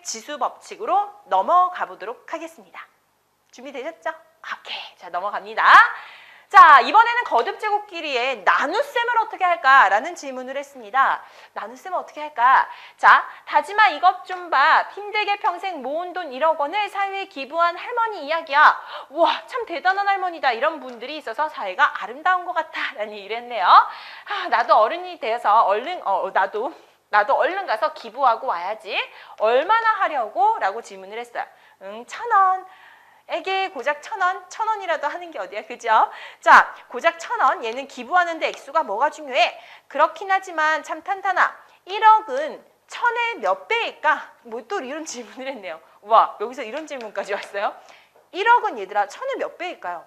지수 법칙으로 넘어가 보도록 하겠습니다. 준비되셨죠? 오케이. 자, 넘어갑니다. 자, 이번에는 거듭제곱끼리의 나눗셈을 어떻게 할까라는 질문을 했습니다. 나눗셈을 어떻게 할까? 자, 다지마 이것 좀 봐. 힘들게 평생 모은 돈 1억 원을 사회에 기부한 할머니 이야기야. 우와, 참 대단한 할머니다. 이런 분들이 있어서 사회가 아름다운 것 같아. 라는 얘기를 했네요. 나도 어른이 되어서 얼른, 나도 얼른 가서 기부하고 와야지. 얼마나 하려고? 라고 질문을 했어요. 1,000원. 에게 고작 1,000원? 1,000원이라도 하는 게 어디야, 그죠? 자, 고작 1,000원. 얘는 기부하는데 액수가 뭐가 중요해? 그렇긴 하지만 참 탄탄하. 1억은 1,000의 몇 배일까? 뭐 또 이런 질문을 했네요. 와, 여기서 이런 질문까지 왔어요. 1억은 얘들아 1,000의 몇 배일까요?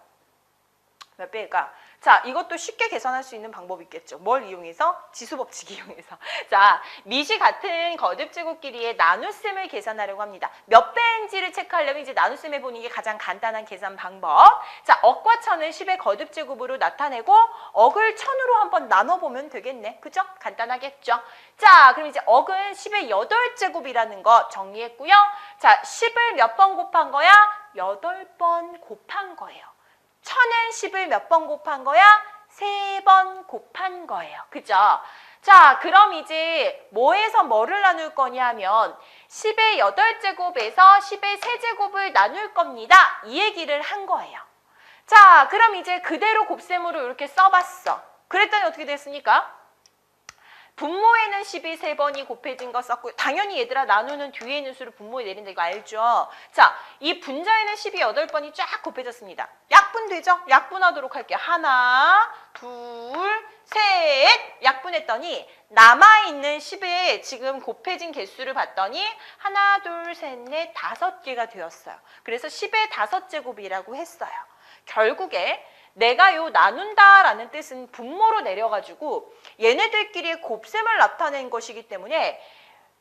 몇 배일까? 자, 이것도 쉽게 계산할 수 있는 방법이 있겠죠. 뭘 이용해서? 지수법칙 이용해서. 자, 미시 같은 거듭제곱끼리의 나눗셈을 계산하려고 합니다. 몇 배인지를 체크하려면 이제 나눗셈 해보는 게 가장 간단한 계산 방법. 자, 억과 천을 10의 거듭제곱으로 나타내고 억을 1000으로 한번 나눠보면 되겠네. 그죠? 간단하겠죠? 자, 그럼 이제 억은 10의 8제곱이라는 거 정리했고요. 자, 10을 몇 번 곱한 거야? 8번 곱한 거예요. 1000은 10을 몇 번 곱한 거야? 3번 곱한 거예요. 그죠? 자, 그럼 이제 뭐에서 뭐를 나눌 거냐 하면 10의 8제곱에서 10의 3제곱을 나눌 겁니다. 이 얘기를 한 거예요. 자, 그럼 이제 그대로 곱셈으로 이렇게 써봤어. 그랬더니 어떻게 됐습니까? 분모에는 10이 3번이 곱해진 거 썼고, 당연히 얘들아 나누는 뒤에 있는 수를 분모에 내린다 이거 알죠? 자, 이 분자에는 10이 8번이 쫙 곱해졌습니다. 약분되죠? 약분하도록 할게요. 하나, 둘, 셋 약분했더니 남아있는 10에 지금 곱해진 개수를 봤더니 하나, 둘, 셋, 넷, 5개가 되었어요. 그래서 10의 5제곱이라고 했어요. 결국에 내가 요 나눈다라는 뜻은 분모로 내려가지고 얘네들끼리의 곱셈을 나타낸 것이기 때문에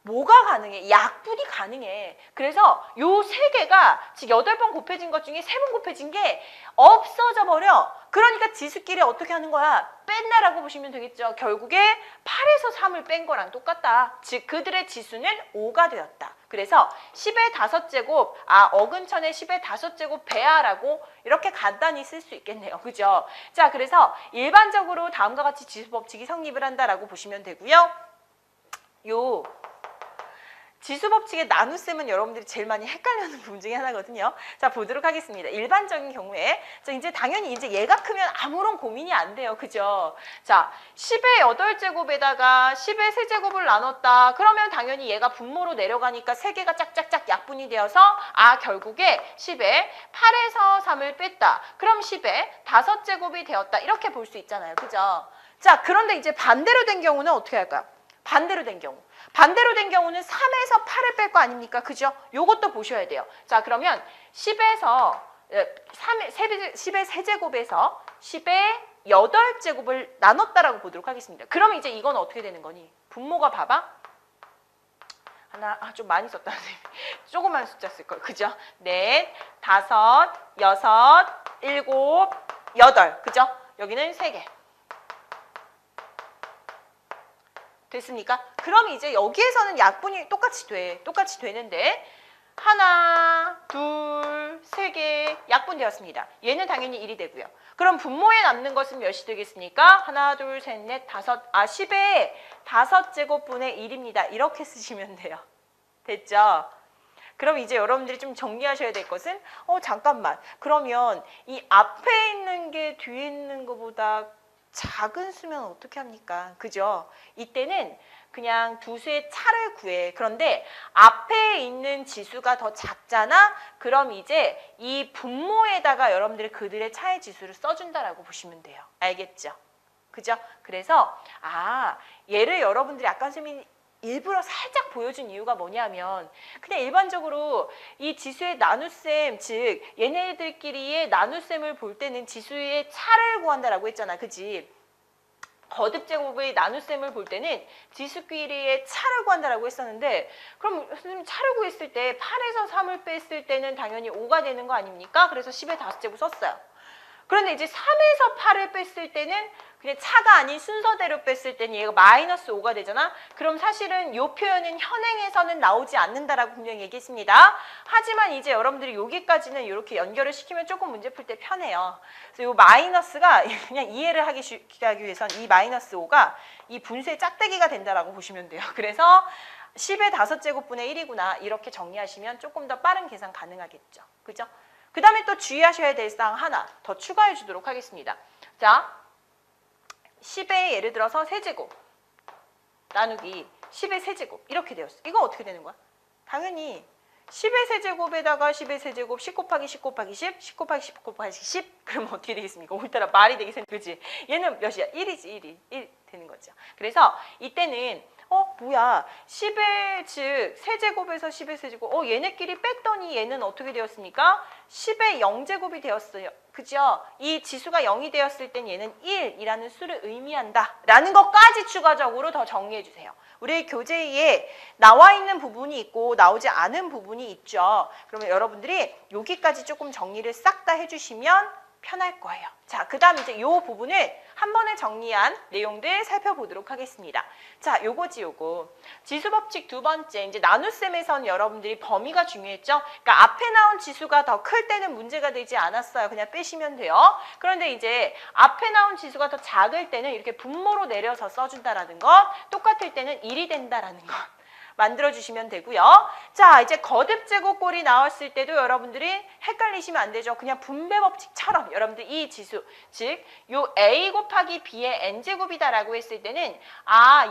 뭐가 가능해? 약분이 가능해. 그래서 요 세 개가 즉 8번 곱해진 것 중에 3번 곱해진 게 없어져 버려. 그러니까 지수끼리 어떻게 하는 거야? 뺀다라고 보시면 되겠죠. 결국에 8에서 3을 뺀 거랑 똑같다. 즉 그들의 지수는 5가 되었다. 그래서 10의 5제곱, 억은 천의 10의 5제곱 배아라고 이렇게 간단히 쓸 수 있겠네요. 그죠? 자, 그래서 일반적으로 다음과 같이 지수법칙이 성립을 한다라고 보시면 되고요. 요 지수법칙의 나눗셈은 여러분들이 제일 많이 헷갈려하는 부분 중에 하나거든요. 자, 보도록 하겠습니다. 일반적인 경우에 자, 이제 당연히 이제 얘가 크면 아무런 고민이 안 돼요. 그죠? 자, 10의 8제곱에다가 10의 3제곱을 나눴다. 그러면 당연히 얘가 분모로 내려가니까 3개가 짝짝짝 약분이 되어서 결국에 10에 8에서 3을 뺐다. 그럼 10에 5제곱이 되었다. 이렇게 볼 수 있잖아요. 그죠? 자, 그런데 이제 반대로 된 경우는 어떻게 할까요? 반대로 된 경우. 반대로 된 경우는 3에서 8을 뺄 거 아닙니까? 그죠? 요것도 보셔야 돼요. 자, 그러면 10의 3제곱에서 10의 8제곱을 나눴다라고 보도록 하겠습니다. 그럼 이제 이건 어떻게 되는 거니? 분모가 봐봐. 하나, 좀 많이 썼다. 조그만 숫자 쓸 걸. 그죠? 넷, 5, 6, 7, 8. 그죠? 여기는 3개. 됐습니까? 그럼 이제 여기에서는 약분이 똑같이 돼. 똑같이 되는데 하나, 둘, 3개 약분되었습니다. 얘는 당연히 1이 되고요. 그럼 분모에 남는 것은 몇이 되겠습니까? 하나, 둘, 셋, 넷, 5. 10의 5제곱분의 1입니다. 이렇게 쓰시면 돼요. 됐죠? 그럼 이제 여러분들이 좀 정리하셔야 될 것은 잠깐만. 그러면 이 앞에 있는 게 뒤에 있는 것보다 작은 수면 어떻게 합니까? 그죠? 이때는 그냥 두 수의 차를 구해. 그런데 앞에 있는 지수가 더 작잖아? 그럼 이제 이 분모에다가 여러분들이 그들의 차의 지수를 써준다라고 보시면 돼요. 알겠죠? 그죠? 그래서 얘를 여러분들이 아까 선생님이 일부러 살짝 보여준 이유가 뭐냐면 그냥 일반적으로 이 지수의 나눗셈, 즉 얘네들끼리의 나눗셈을 볼 때는 지수의 차를 구한다라고 했잖아. 그지? 거듭제곱의 나눗셈을 볼 때는 지수끼리의 차를 구한다라고 했었는데 그럼 선생님 차를 구했을 때 8에서 3을 뺐을 때는 당연히 5가 되는 거 아닙니까? 그래서 10의 5제곱 썼어요. 그런데 이제 3에서 8을 뺐을 때는 그냥 차가 아닌 순서대로 뺐을 때는 얘가 마이너스 5가 되잖아. 그럼 사실은 이 표현은 현행에서는 나오지 않는다라고 분명히 얘기했습니다. 하지만 이제 여러분들이 여기까지는 이렇게 연결을 시키면 조금 문제 풀 때 편해요. 그래서 이 마이너스가 그냥 이해를 하기 위해선 이 마이너스 5가 이 분수의 짝대기가 된다라고 보시면 돼요. 그래서 10의 5제곱분의 1이구나 이렇게 정리하시면 조금 더 빠른 계산 가능하겠죠. 그죠? 그 다음에 또 주의하셔야 될 사항 하나 더 추가해 주도록 하겠습니다. 자, 10의 예를 들어서 세제곱 나누기 10의 세제곱 이렇게 되었어. 이거 어떻게 되는 거야? 당연히 10의 세제곱에다가 10의 세제곱 10 곱하기 10 곱하기 10, 10 곱하기 10 곱하기 10 그러면 어떻게 되겠습니까? 오늘따라 말이 되게 그지? 얘는 몇이야? 1이지 1 되는 거죠. 그래서 이때는 뭐야 10의 즉 세제곱에서 10의 세제곱 얘네끼리 뺐더니 얘는 어떻게 되었습니까? 10의 0제곱이 되었어요. 그죠? 이 지수가 0이 되었을 땐 얘는 1이라는 수를 의미한다 라는 것까지 추가적으로 더 정리해 주세요. 우리 교재에 나와 있는 부분이 있고 나오지 않은 부분이 있죠. 그러면 여러분들이 여기까지 조금 정리를 싹 다 해주시면 편할 거예요. 자, 그 다음 이제 요 부분을 한 번에 정리한 내용들 살펴보도록 하겠습니다. 자, 요거지 요거. 지수법칙 두 번째, 이제 나눗셈에선 여러분들이 범위가 중요했죠. 그러니까 앞에 나온 지수가 더 클 때는 문제가 되지 않았어요. 그냥 빼시면 돼요. 그런데 이제 앞에 나온 지수가 더 작을 때는 이렇게 분모로 내려서 써준다라는 것, 똑같을 때는 1이 된다라는 것. 만들어주시면 되고요. 자, 이제 거듭제곱꼴이 나왔을 때도 여러분들이 헷갈리시면 안 되죠. 그냥 분배법칙처럼 여러분들 이 지수, 즉 요 a 곱하기 b의 n제곱이다라고 했을 때는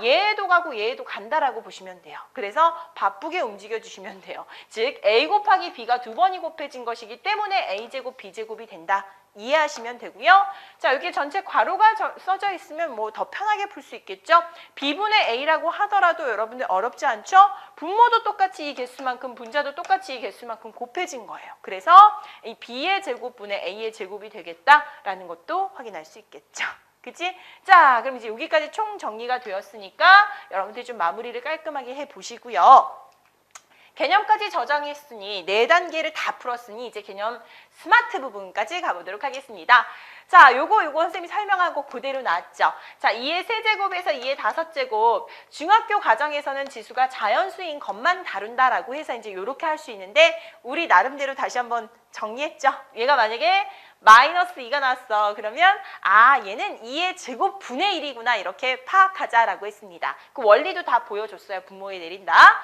얘도 가고 얘도 간다라고 보시면 돼요. 그래서 바쁘게 움직여주시면 돼요. 즉 a 곱하기 b가 두 번이 곱해진 것이기 때문에 a제곱 b제곱이 된다. 이해하시면 되고요. 자, 여기 전체 괄호가 써져 있으면 뭐 더 편하게 풀 수 있겠죠. b분의 a라고 하더라도 여러분들 어렵지 않죠? 분모도 똑같이 이 개수만큼 분자도 똑같이 이 개수만큼 곱해진 거예요. 그래서 이 b의 제곱분의 a의 제곱이 되겠다라는 것도 확인할 수 있겠죠. 그치? 자, 그럼 이제 여기까지 총 정리가 되었으니까 여러분들 좀 마무리를 깔끔하게 해보시고요. 개념까지 저장했으니 4단계를 다 풀었으니 이제 개념 스마트 부분까지 가보도록 하겠습니다. 자, 요거 선생님이 설명하고 그대로 나왔죠. 자, 2의 세제곱에서 2의 5제곱 중학교 과정에서는 지수가 자연수인 것만 다룬다라고 해서 이제 요렇게 할 수 있는데 우리 나름대로 다시 한번 정리했죠. 얘가 만약에 마이너스 2가 나왔어. 그러면 얘는 2의 제곱분의 1이구나 이렇게 파악하자라고 했습니다. 그 원리도 다 보여줬어요. 분모에 내린다.